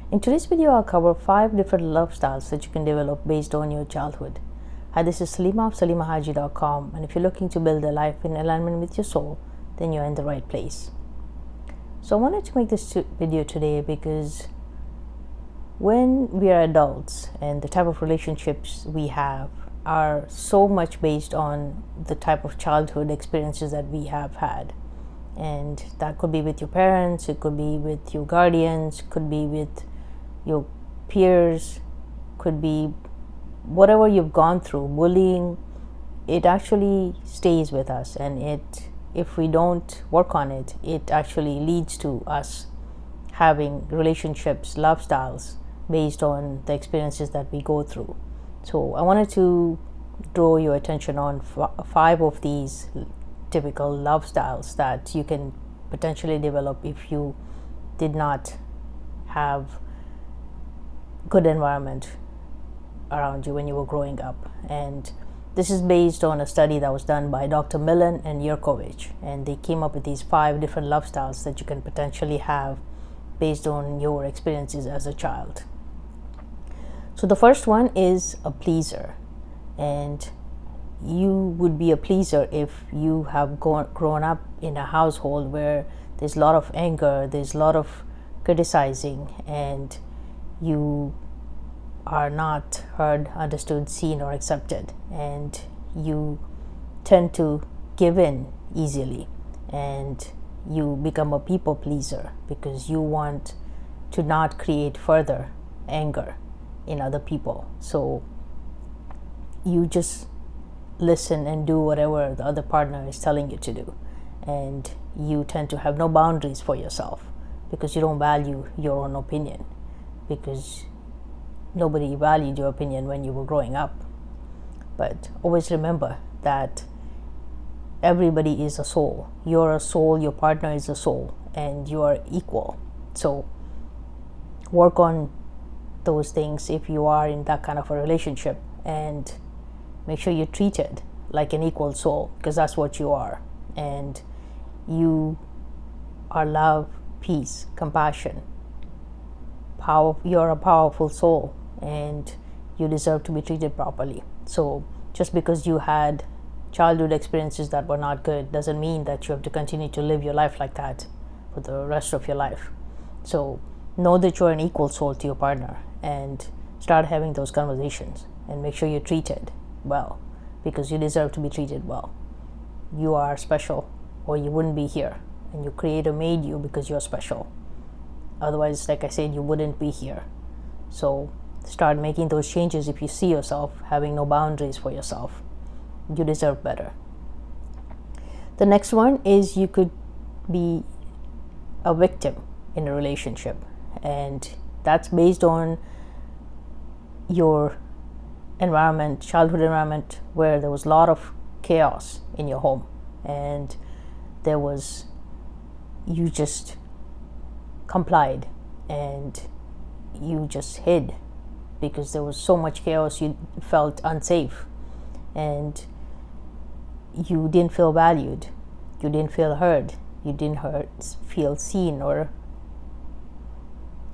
In today's video, I'll cover 5 different love styles that you can develop based on your childhood. Hi, this is Salimah of SalimahHaji.com, and if you're looking to build a life in alignment with your soul, then you're in the right place. So I wanted to make this video today because when we are adults and the type of relationships we have are so much based on the type of childhood experiences that we have had. And that could be with your parents, it could be with your guardians, could be with your peers, could be whatever you've gone through, bullying. It actually stays with us, and if we don't work on it, it actually leads to us having relationships, love styles based on the experiences that we go through. So I wanted to draw your attention on 5 of these typical love styles that you can potentially develop if you did not have good environment around you when you were growing up. And this is based on a study that was done by Dr. Millen and Yurkovich, and they came up with these 5 different love styles that you can potentially have based on your experiences as a child. So the first one is a pleaser, and you would be a pleaser if you have grown up in a household where there's a lot of anger, there's a lot of criticizing, and you are not heard, understood, seen, or accepted, and you tend to give in easily, and you become a people pleaser because you want to not create further anger in other people. So you just listen and do whatever the other partner is telling you to do, and you tend to have no boundaries for yourself because you don't value your own opinion, because nobody valued your opinion when you were growing up. But always remember that everybody is a soul. You're a soul, your partner is a soul, and you are equal. So work on those things if you are in that kind of a relationship, and make sure you're treated like an equal soul, because that's what you are. And you are love, peace, compassion. You're a powerful soul, and you deserve to be treated properly. So just because you had childhood experiences that were not good doesn't mean that you have to continue to live your life like that for the rest of your life. So know that you're an equal soul to your partner, and start having those conversations, and make sure you're treated well, because you deserve to be treated well. You are special, or you wouldn't be here, and your creator made you because you're special. Otherwise, like I said, you wouldn't be here. So start making those changes if you see yourself having no boundaries for yourself. You deserve better. The next one is you could be a victim in a relationship, and that's based on your environment, childhood environment, where there was a lot of chaos in your home, and you just complied, and you just hid because there was so much chaos. You felt unsafe, and you didn't feel valued, you didn't feel heard, you didn't feel seen or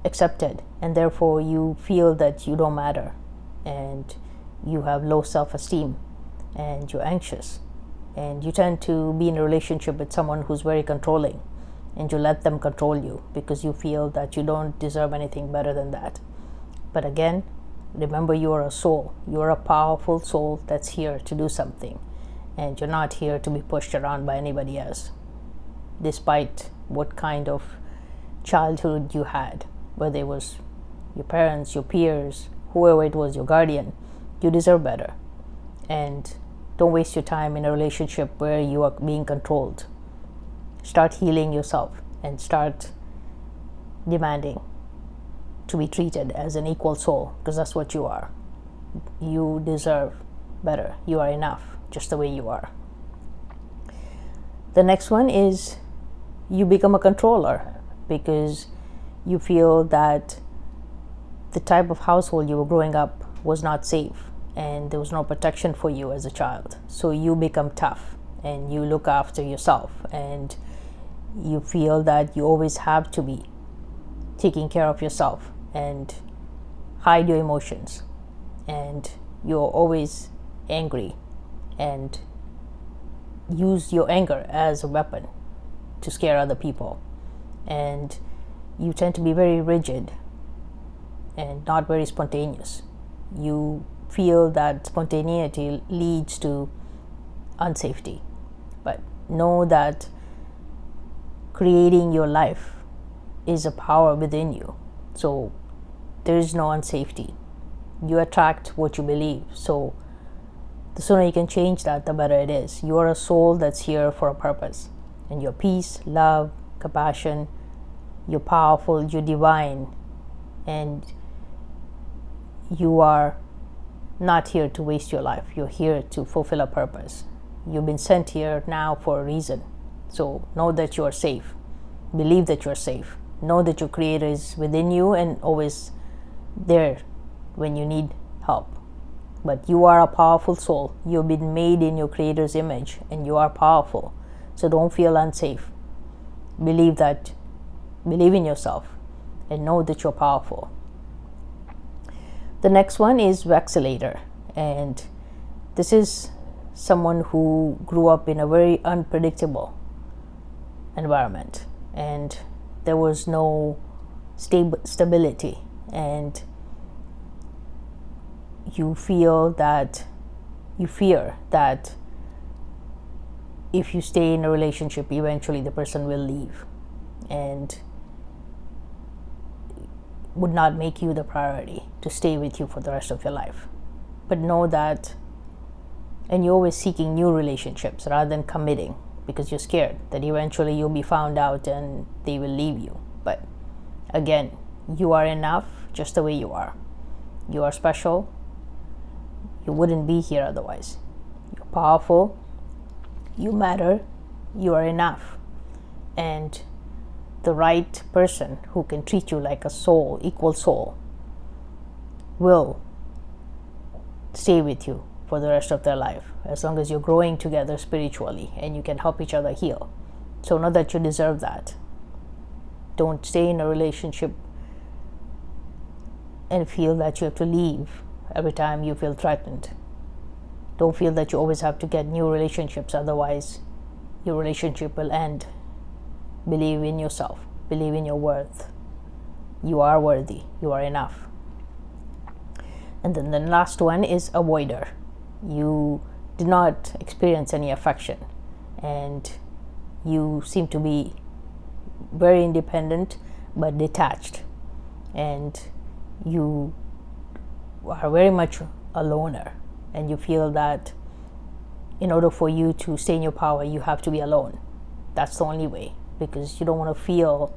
accepted, and therefore you feel that you don't matter, and you have low self-esteem, and you're anxious, and you tend to be in a relationship with someone who's very controlling, and you let them control you because you feel that you don't deserve anything better than that. But again, remember, you are a soul. You are a powerful soul that's here to do something, and you're not here to be pushed around by anybody else, despite what kind of childhood you had, whether it was your parents, your peers, whoever it was, your guardian. You deserve better, and don't waste your time in a relationship where you are being controlled. Start healing yourself and start demanding to be treated as an equal soul, because that's what you are. You deserve better. You are enough just the way you are. The next one is you become a controller because you feel that the type of household you were growing up was not safe, and there was no protection for you as a child. So you become tough, and you look after yourself, and you feel that you always have to be taking care of yourself, and hide your emotions, and you're always angry and use your anger as a weapon to scare other people, and you tend to be very rigid and not very spontaneous. You feel that spontaneity leads to unsafety, but know that creating your life is a power within you. So there is no unsafety. You attract what you believe. So the sooner you can change that, the better it is. You are a soul that's here for a purpose, and your peace, love, compassion, you're powerful, you're divine, and you are not here to waste your life. You're here to fulfill a purpose. You've been sent here now for a reason. So know that you are safe. Believe that you're safe. Know that your Creator is within you and always there when you need help. But you are a powerful soul. You've been made in your Creator's image, and you are powerful. So don't feel unsafe. Believe in yourself, and know that you're powerful. The next one is Vaccinator, and this is someone who grew up in a very unpredictable environment, and there was no stability, and you fear that if you stay in a relationship, eventually the person will leave and would not make you the priority to stay with you for the rest of your life. But know that, and you're always seeking new relationships rather than committing, because you're scared that eventually you'll be found out and they will leave you. But again, you are enough just the way you are. You are special. You wouldn't be here otherwise. You're powerful. You matter. You are enough. And the right person who can treat you like a soul, equal soul, will stay with you for the rest of their life, as long as you're growing together spiritually and you can help each other heal. So know that you deserve that. Don't stay in a relationship and feel that you have to leave every time you feel threatened. Don't feel that you always have to get new relationships, otherwise your relationship will end. Believe in yourself. Believe in your worth. You are worthy. You are enough. And then the last one is avoider. You did not experience any affection, and you seem to be very independent but detached, and you are very much a loner, and you feel that in order for you to stay in your power, you have to be alone. That's the only way, because you don't want to feel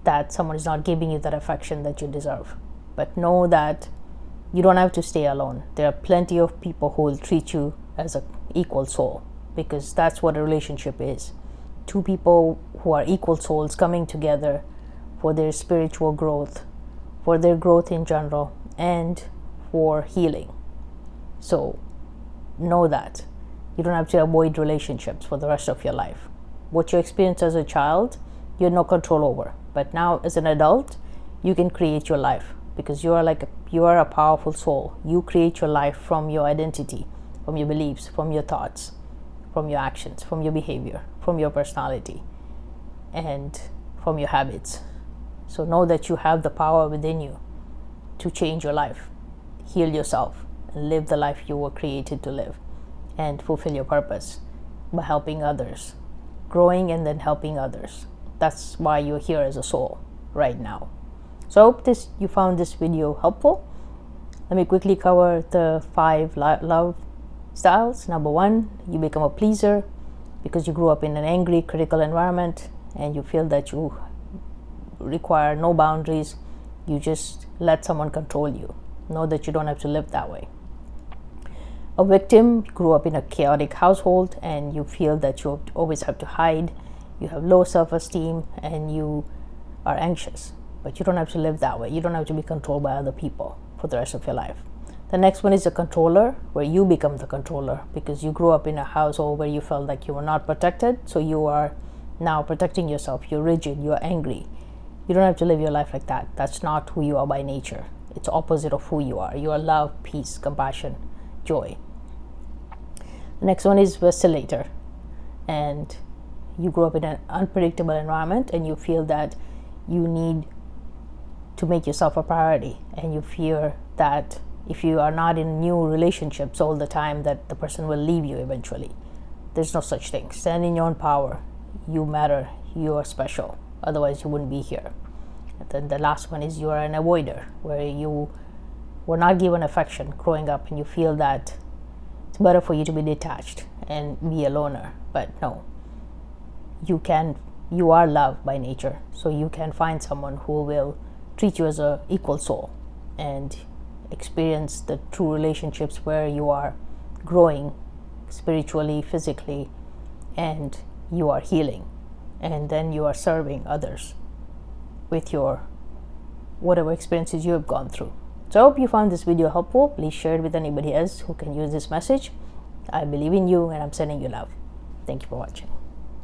that someone is not giving you that affection that you deserve. But know that you don't have to stay alone. There are plenty of people who will treat you as an equal soul, because that's what a relationship is. Two people who are equal souls coming together for their spiritual growth, for their growth in general, and for healing. So know that you don't have to avoid relationships for the rest of your life. What you experienced as a child, you had no control over. But now as an adult, you can create your life, because you are a powerful soul. You create your life from your identity, from your beliefs, from your thoughts, from your actions, from your behavior, from your personality, and from your habits. So know that you have the power within you to change your life, heal yourself, and live the life you were created to live, and fulfill your purpose by helping others, growing and then helping others. That's why you're here as a soul right now. So I hope you found this video helpful. Let me quickly cover the 5 love styles. Number 1, you become a pleaser because you grew up in an angry, critical environment, and you feel that you require no boundaries. You just let someone control you. Know that you don't have to live that way. A victim, grew up in a chaotic household, and you feel that you always have to hide. You have low self-esteem and you are anxious, but you don't have to live that way. You don't have to be controlled by other people for the rest of your life. The next one is a controller, where you become the controller because you grew up in a household where you felt like you were not protected. So you are now protecting yourself. You're rigid, you're angry, You don't have to live your life like that. That's not who you are by nature. It's opposite of who you are. You are love, peace, compassion, joy. The next one is Vaccinator. And you grew up in an unpredictable environment and you feel that you need to make yourself a priority, and you fear that if you are not in new relationships all the time, that the person will leave you eventually. There's no such thing. Stand in your own power. You matter. You are special. Otherwise, you wouldn't be here. And then the last one is you are an avoider, where you were not given affection growing up and you feel that it's better for you to be detached and be a loner. But no, you are loved by nature, so you can find someone who will treat you as an equal soul and experience the true relationships where you are growing spiritually, physically, and you are healing, and then you are serving others with your whatever experiences you have gone through. So I hope you found this video helpful. Please share it with anybody else who can use this message. I believe in you and I'm sending you love. Thank you for watching.